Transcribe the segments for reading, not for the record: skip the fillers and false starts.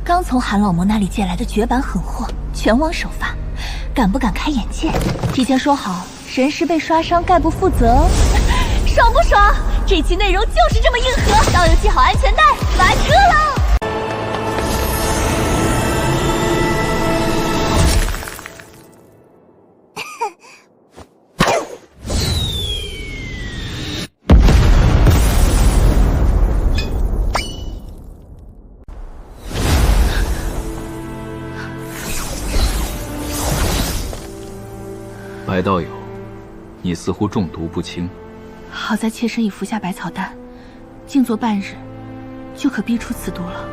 刚从韩老魔那里借来的绝版狠货，全网首发，敢不敢开眼界？提前说好，神识被刷伤概不负责哦。爽不爽？这期内容就是这么硬核，道友系好安全带，来车喽！白道友，你似乎中毒不轻。好在妾身已服下百草丹，静坐半日，就可逼出此毒了。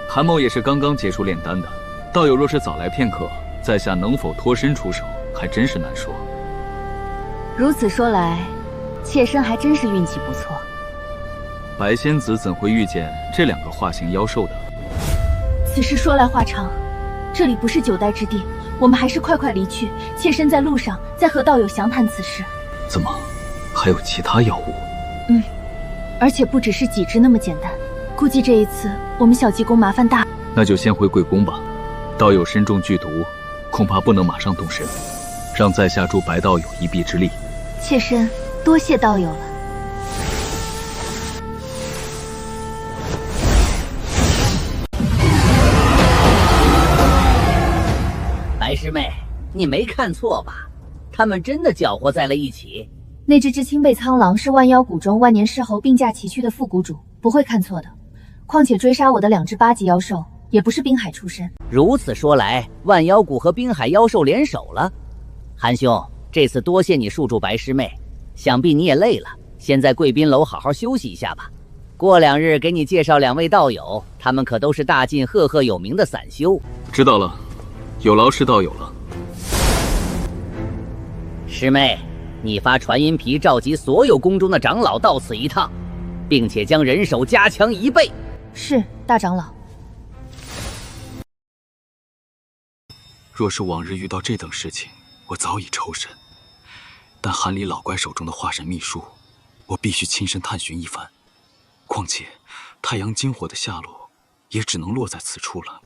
韩某也是刚刚结束炼丹的，道友若是早来片刻，在下能否脱身出手，还真是难说。如此说来，妾身还真是运气不错。白仙子怎会遇见这两个化形妖兽的？此事说来话长，这里不是久待之地，我们还是快快离去。妾身在路上再和道友详谈此事。怎么，还有其他药物？而且不只是几只那么简单。估计这一次我们小济公麻烦大。那就先回贵宫吧。道友身中剧毒，恐怕不能马上动身，让在下助白道友一臂之力。妾身多谢道友了。白师妹，你没看错吧？他们真的搅和在了一起。那只青背苍狼是万妖谷中万年狮猴并驾齐驱的副谷主，不会看错的。况且追杀我的2只8级妖兽也不是滨海出身。如此说来，万妖谷和滨海妖兽联手了。韩兄，这次多谢你束住白师妹，想必你也累了，先在贵宾楼好好休息一下吧。过2日给你介绍2位道友，他们可都是大晋赫赫有名的散修。知道了，有劳师道友了。师妹，你发传音皮召集所有宫中的长老到此一趟，并且将人手加强1倍。是，大长老。若是往日遇到这等事情，我早已抽身。但韩里老怪手中的化神秘术，我必须亲身探寻一番。况且，太阳金火的下落，也只能落在此处了。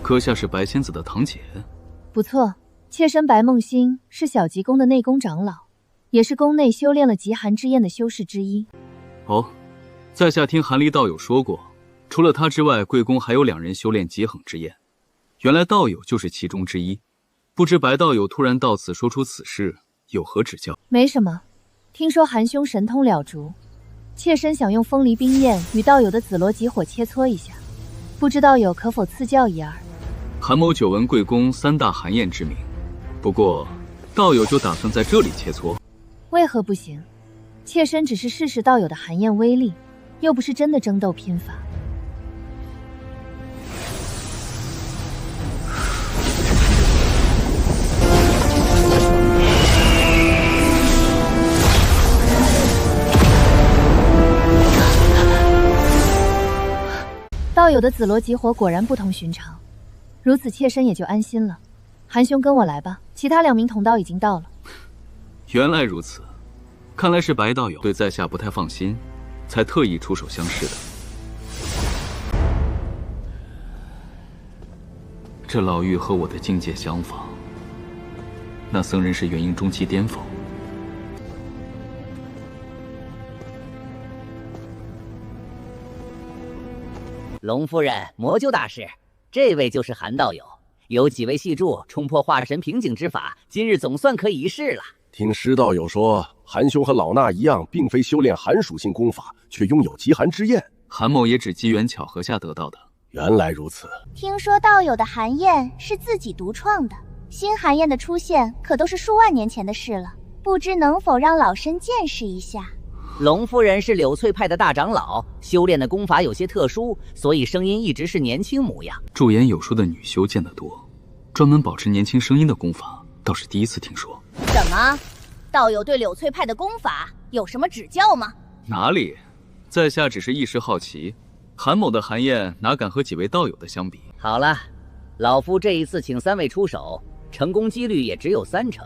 阁下是白仙子的堂姐？不错，妾身白梦欣是小极宫的内宫长老，也是宫内修炼了极寒之焰的修士之一。哦，在下听韩离道友说过，除了他之外，贵宫还有2人修炼极狠之焰。原来道友就是其中之一。不知白道友突然到此说出此事，有何指教？没什么，听说韩兄神通了烛，妾身想用风离冰焰与道友的紫罗极火切磋一下，不知道友可否赐教一二？韩某久闻贵宫3大寒焰之名，不过道友就打算在这里切磋？为何不行？妾身只是试试道友的寒焰威力，又不是真的争斗拼法。道友的紫罗极火果然不同寻常，如此妾身也就安心了。韩兄跟我来吧，其他2名同道已经到了。原来如此，看来是白道友对在下不太放心，才特意出手相试的。这老妪和我的境界相仿，那僧人是元婴中期巅峰。龙夫人，魔鹫大师，这位就是韩道友。有几位系主冲破化神瓶颈之法，今日总算可以一试了。听师道友说，韩兄和老衲一样，并非修炼寒属性功法，却拥有极寒之焰。韩某也只机缘巧合下得到的。原来如此。听说道友的寒焰是自己独创的，新寒焰的出现可都是数万年前的事了，不知能否让老身见识一下？龙夫人是柳翠派的大长老，修炼的功法有些特殊，所以声音一直是年轻模样。驻颜有术的女修见得多，专门保持年轻声音的功法倒是第一次听说。怎么，道友对柳翠派的功法有什么指教吗？哪里，在下只是一时好奇，韩某的寒焰哪敢和几位道友的相比？好了，老夫这一次请3位出手，成功几率也只有30%。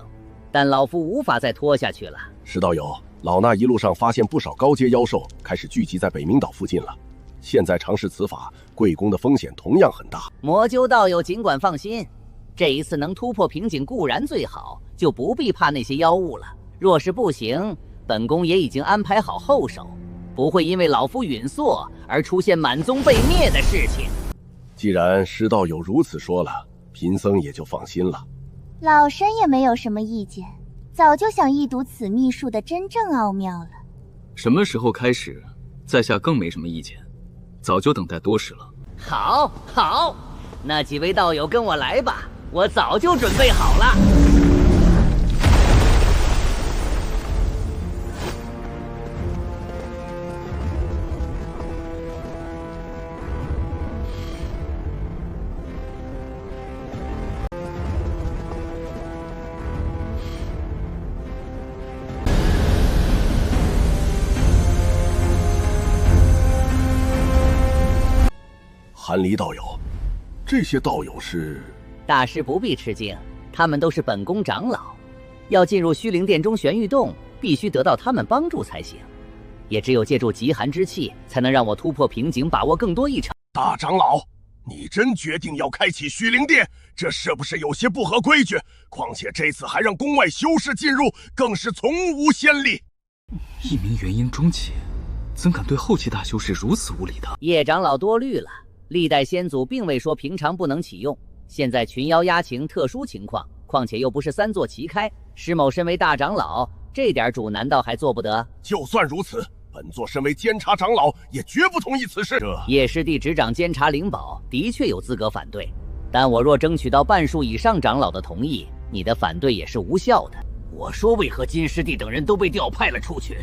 但老夫无法再拖下去了。石道友，老衲一路上发现不少高阶妖兽开始聚集在北冥岛附近了。现在尝试此法，贵公的风险同样很大。魔鸠道友尽管放心，这一次能突破瓶颈固然最好，就不必怕那些妖物了。若是不行，本宫也已经安排好后手，不会因为老夫允缩而出现满宗被灭的事情。既然师道友如此说了，贫僧也就放心了。老身也没有什么意见，早就想一睹此秘术的真正奥妙了。什么时候开始，在下更没什么意见，早就等待多时了。好，好，那几位道友跟我来吧，我早就准备好了。韩离道友，这些道友是？大师不必吃惊，他们都是本宫长老，要进入虚灵殿中玄玉洞，必须得到他们帮助才行。也只有借助极寒之气，才能让我突破瓶颈，把握更多一场。大长老，你真决定要开启虚灵殿？这是不是有些不合规矩？况且这次还让宫外修士进入，更是从无先例。一名元婴中期，怎敢对后期大修士如此无礼的？叶长老多虑了，历代先祖并未说平常不能启用，现在群妖压情，特殊情况，况且又不是三座齐开，施某身为大长老，这点主难道还做不得？就算如此，本座身为监察长老，也绝不同意此事。叶师弟执掌监察灵宝，的确有资格反对，但我若争取到半数以上长老的同意，你的反对也是无效的。我说为何金师弟等人都被调派了出去，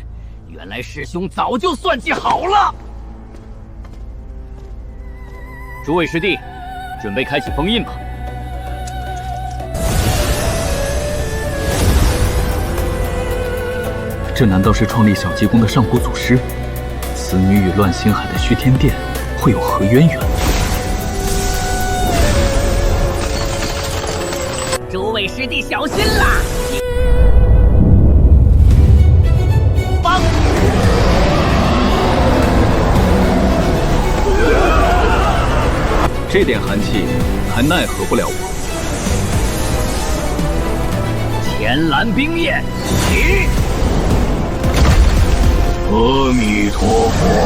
原来师兄早就算计好了。诸位师弟，准备开启封印吧。这难道是创立小济公的上古祖师？此女与乱星海的虚天殿会有何渊源？诸位师弟小心啦！帮！这点寒气还奈何不了我。天蓝冰焰起！阿弥陀佛。